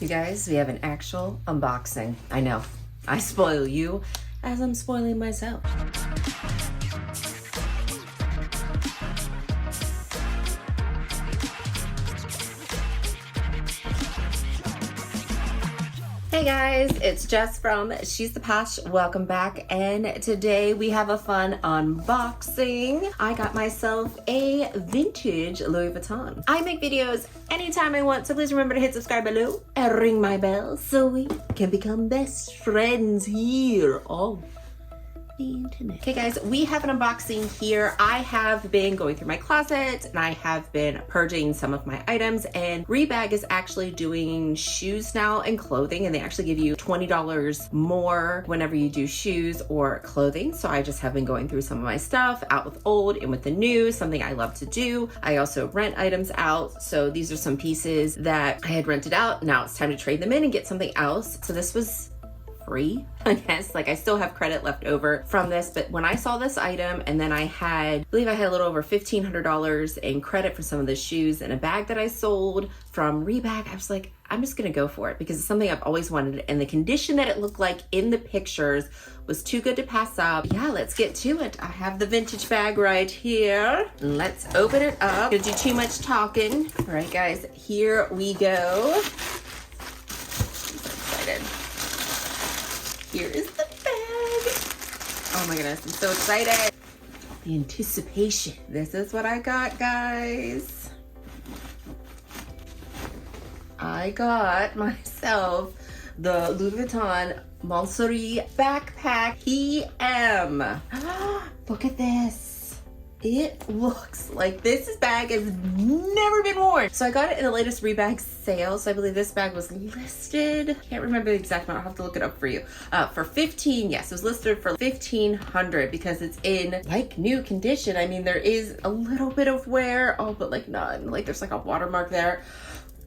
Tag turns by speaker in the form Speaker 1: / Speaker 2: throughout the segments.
Speaker 1: You guys, we have an actual unboxing. I know, I spoil you as I'm spoiling myself. Hey guys, it's Jess from She's the Posh. Welcome back, and today we have a fun unboxing. I got myself a vintage Louis Vuitton. I make videos anytime I want, so please remember to hit subscribe below and ring my bell so we can become best friends here on the internet. Okay guys, we have an unboxing here. I have been going through my closet and I have been purging some of my items, and Rebag is actually doing shoes now and clothing, and they actually give you $20 more whenever you do shoes or clothing. So I just have been going through some of my stuff, out with old and with the new, something I love to do. I also rent items out. So these are some pieces that I had rented out. Now it's time to trade them in and get something else. So this was free, I guess. Like, I still have credit left over from this, but when I saw this item, and then I believe I had a little over $1,500 in credit for some of the shoes and a bag that I sold from Rebag, I was like, I'm just gonna go for it because it's something I've always wanted, and the condition that it looked like in the pictures was too good to pass up. Yeah, let's get to it. I have the vintage bag right here. Let's open it up. Gonna do too much talking. All right, guys, here we go. I'm so excited. Here is the bag. Oh my goodness, I'm so excited. The anticipation. This is what I got, guys. I got myself the Louis Vuitton Montsouris backpack PM. Look at this. It looks like this bag has never been worn. So I got it in the latest Rebag sale. So I believe this bag was listed, can't remember the exact amount, I'll have to look it up for you. For 15, yes, it was listed for 1,500 because it's in like new condition. I mean, there is a little bit of wear, but like none. Like there's like a watermark there.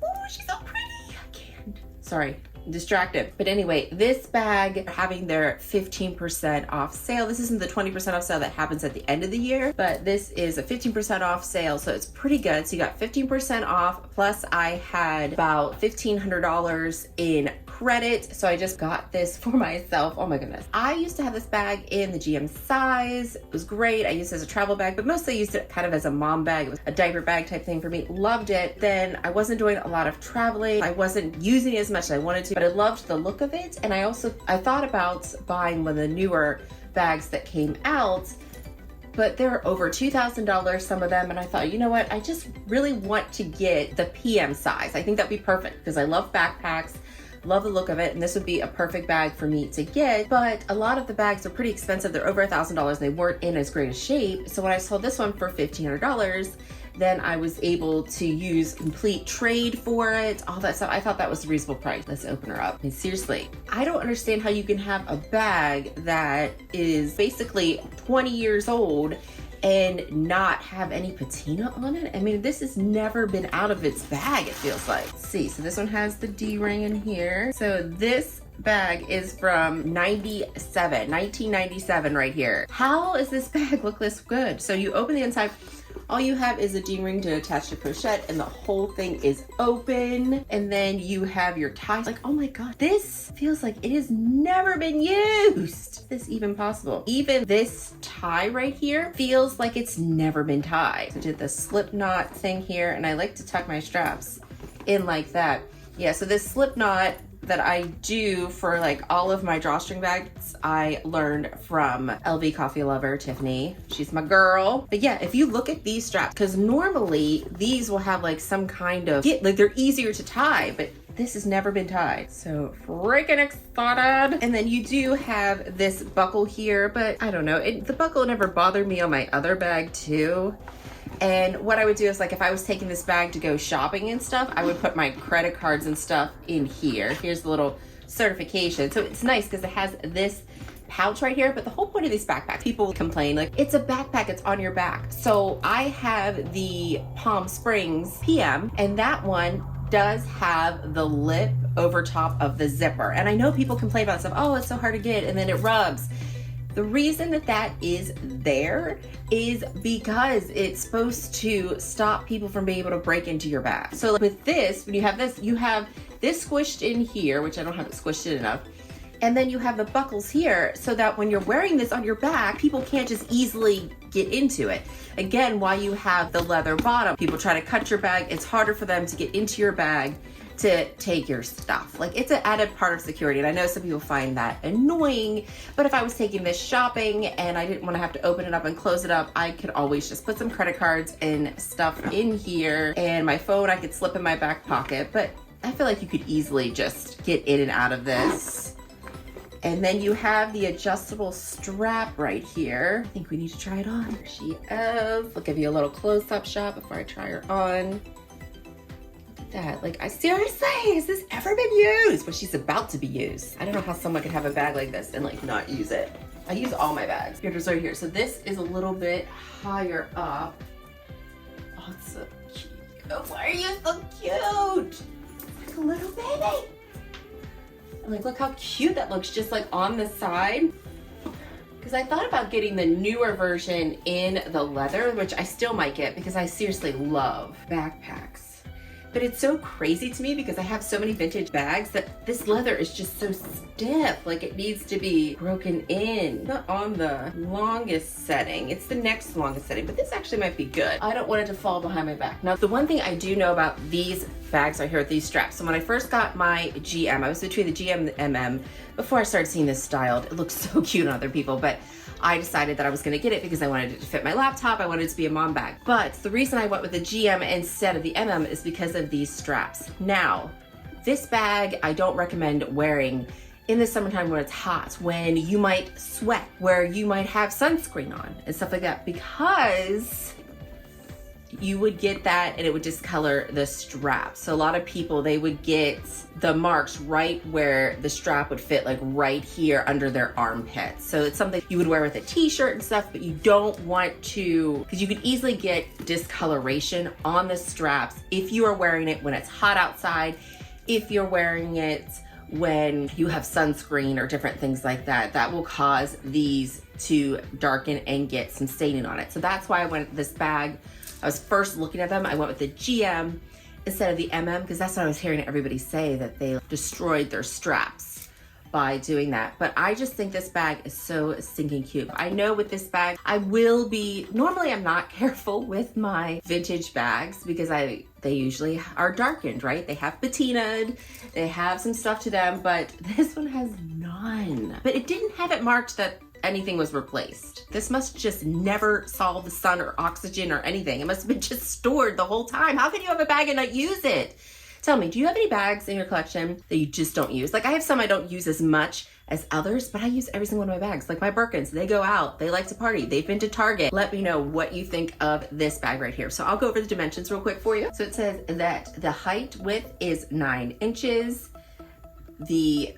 Speaker 1: Oh, she's so pretty. I can't. Sorry. Distracted. But anyway, this bag having their 15% off sale. This isn't the 20% off sale that happens at the end of the year, but this is a 15% off sale, so it's pretty good. So you got 15% off, plus I had about $1,500 in credit, so I just got this for myself. Oh my goodness. I used to have this bag in the GM size. It was great. I used it as a travel bag, but mostly used it kind of as a mom bag. It was a diaper bag type thing for me. Loved it. Then I wasn't doing a lot of traveling. I wasn't using it as much as I wanted to, but I loved the look of it. And I thought about buying one of the newer bags that came out, but they're over $2,000, some of them. And I thought, you know what? I just really want to get the PM size. I think that'd be perfect because I love backpacks, love the look of it, and this would be a perfect bag for me to get. But a lot of the bags are pretty expensive. They're over $1,000 and they weren't in as great a shape. So when I sold this one for $1,500, then I was able to use complete trade for it, all that stuff. I thought that was a reasonable price. Let's open her up. I mean, seriously, I don't understand how you can have a bag that is basically 20 years old and not have any patina on it. I mean, this has never been out of its bag, it feels like. Let's see, so this one has the D-ring in here. So this bag is from 1997 right here. How does this bag look this good? So you open the inside, all you have is a D-ring to attach to pochette, and the whole thing is open. And then you have your ties. Like, oh my God, this feels like it has never been used. Is this even possible? Even this tie right here feels like it's never been tied. So I did the slip knot thing here, and I like to tuck my straps in like that. Yeah, so this slip knot that I do for like all of my drawstring bags, I learned from LV Coffee Lover, Tiffany. She's my girl. But yeah, if you look at these straps, because normally these will have like some kind of, like they're easier to tie, but this has never been tied. So freaking excited. And then you do have this buckle here, but I don't know, the buckle never bothered me on my other bag too. And what I would do is, like, if I was taking this bag to go shopping and stuff, I would put my credit cards and stuff in here. Here's the little certification. So it's nice because it has this pouch right here. But the whole point of these backpacks, people complain, like, it's a backpack, it's on your back. So I have the Palm Springs PM, and that one does have the lip over top of the zipper. And I know people complain about stuff, oh, it's so hard to get, and then it rubs. The reason that that is there is because it's supposed to stop people from being able to break into your bag. So with this, when you have this this squished in here, which I don't have it squished in enough. And then you have the buckles here so that when you're wearing this on your back, people can't just easily get into it. Again, while you have the leather bottom, people try to cut your bag. It's harder for them to get into your bag to take your stuff. Like, it's an added part of security. And I know some people find that annoying, but if I was taking this shopping and I didn't want to have to open it up and close it up, I could always just put some credit cards and stuff in here, and my phone I could slip in my back pocket. But I feel like you could easily just get in and out of this. And then you have the adjustable strap right here. I think we need to try it on. Here she is. I'll give you a little close-up shot before I try her on. Look at that. Like, I seriously, has this ever been used? But she's about to be used. I don't know how someone could have a bag like this and like not use it. I use all my bags. Here's right here. So this is a little bit higher up. Oh, it's so cute. Why are you so cute? It's like a little baby. Like, look how cute that looks just like on the side. Because I thought about getting the newer version in the leather, which I still might get because I seriously love backpacks. But it's so crazy to me because I have so many vintage bags that this leather is just so stiff. Like, it needs to be broken in. Not on the longest setting. It's the next longest setting, but this actually might be good. I don't want it to fall behind my back. Now, the one thing I do know about these bags right here with these straps. So when I first got my GM, I was between the GM and the MM before I started seeing this styled. It looks so cute on other people, but I decided that I was gonna get it because I wanted it to fit my laptop. I wanted it to be a mom bag. But the reason I went with the GM instead of the MM is because of these straps. Now, this bag I don't recommend wearing in the summertime when it's hot, when you might sweat, where you might have sunscreen on and stuff like that, because you would get that and it would discolor the strap. So a lot of people, they would get the marks right where the strap would fit, like right here under their armpit. So it's something you would wear with a t-shirt and stuff, but you don't want to, because you could easily get discoloration on the straps if you are wearing it when it's hot outside, if you're wearing it when you have sunscreen or different things like that. That will cause these to darken and get some staining on it. So that's why I went with this bag. I was first looking at them, I went with the GM instead of the MM because that's what I was hearing everybody say, that they destroyed their straps by doing that. But I just think this bag is so stinking cute. I know with this bag, I will be, normally I'm not careful with my vintage bags because they usually are darkened, right? They have patinaed, they have some stuff to them, but this one has none. But it didn't have it marked that anything was replaced. This must just never saw the sun or oxygen or anything. It must have been just stored the whole time. How can you have a bag and not use it? Tell me, do you have any bags in your collection that you just don't use? Like, I have some I don't use as much as others, but I use every single one of my bags. Like my Birkins, they go out, they like to party, they've been to Target. Let me know what you think of this bag right here. So I'll go over the dimensions real quick for you. So it says that the height width is 9 inches.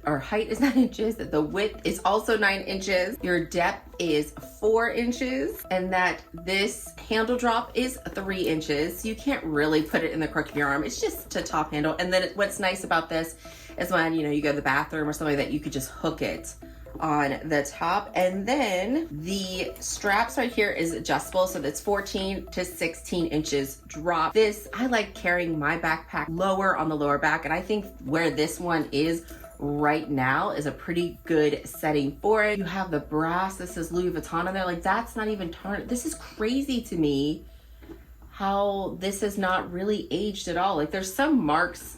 Speaker 1: Our height is 9 inches, that the width is also 9 inches, your depth is 4 inches, and that this handle drop is 3 inches. You can't really put it in the crook of your arm. It's just a top handle. And then what's nice about this is when, you go to the bathroom or something, that you could just hook it on the top. And then the straps right here is adjustable, so that's 14 to 16 inches drop. This, I like carrying my backpack lower on the lower back, and I think where this one is right now is a pretty good setting for it. You have the brass, this is Louis Vuitton on there, like that's not even tarnished. This is crazy to me how this is not really aged at all. Like there's some marks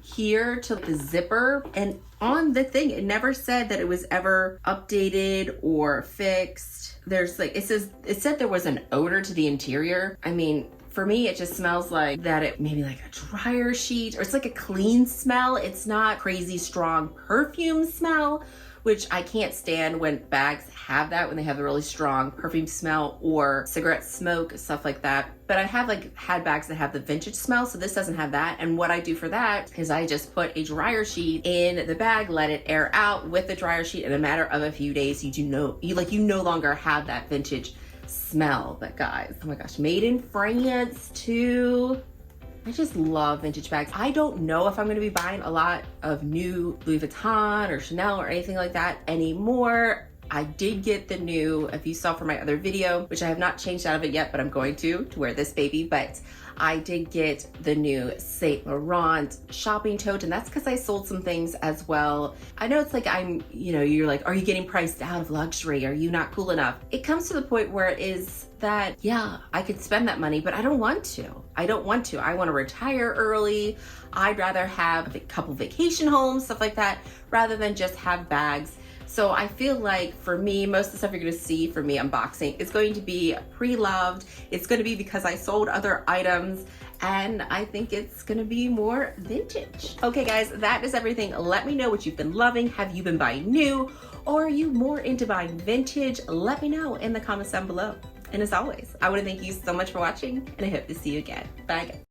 Speaker 1: here to the zipper, and on the thing it never said that it was ever updated or fixed. There's like, it said there was an odor to the interior. I mean, for me, it just smells like that it maybe like a dryer sheet, or it's like a clean smell. It's not crazy strong perfume smell, which I can't stand when bags have that, when they have a really strong perfume smell or cigarette smoke, stuff like that. But I have had bags that have the vintage smell, so this doesn't have that. And what I do for that is I just put a dryer sheet in the bag, let it air out with the dryer sheet. In a matter of a few days, you no longer have that vintage smell. But guys, oh my gosh, made in France too. I just love vintage bags. I don't know if I'm gonna be buying a lot of new Louis Vuitton or Chanel or anything like that anymore. I did get the new, if you saw from my other video, which I have not changed out of it yet, but I'm going to wear this baby. But I did get the new Saint Laurent shopping tote, and that's because I sold some things as well. I know it's like you're like, are you getting priced out of luxury? Are you not cool enough? It comes to the point where it is that, yeah, I could spend that money, but I don't want to. I want to retire early. I'd rather have a couple vacation homes, stuff like that, rather than just have bags. So I feel like for me, most of the stuff you're gonna see for me unboxing is going to be pre-loved. It's gonna be because I sold other items, and I think it's gonna be more vintage. Okay guys, that is everything. Let me know what you've been loving. Have you been buying new, or are you more into buying vintage? Let me know in the comments down below. And as always, I wanna thank you so much for watching, and I hope to see you again. Bye guys.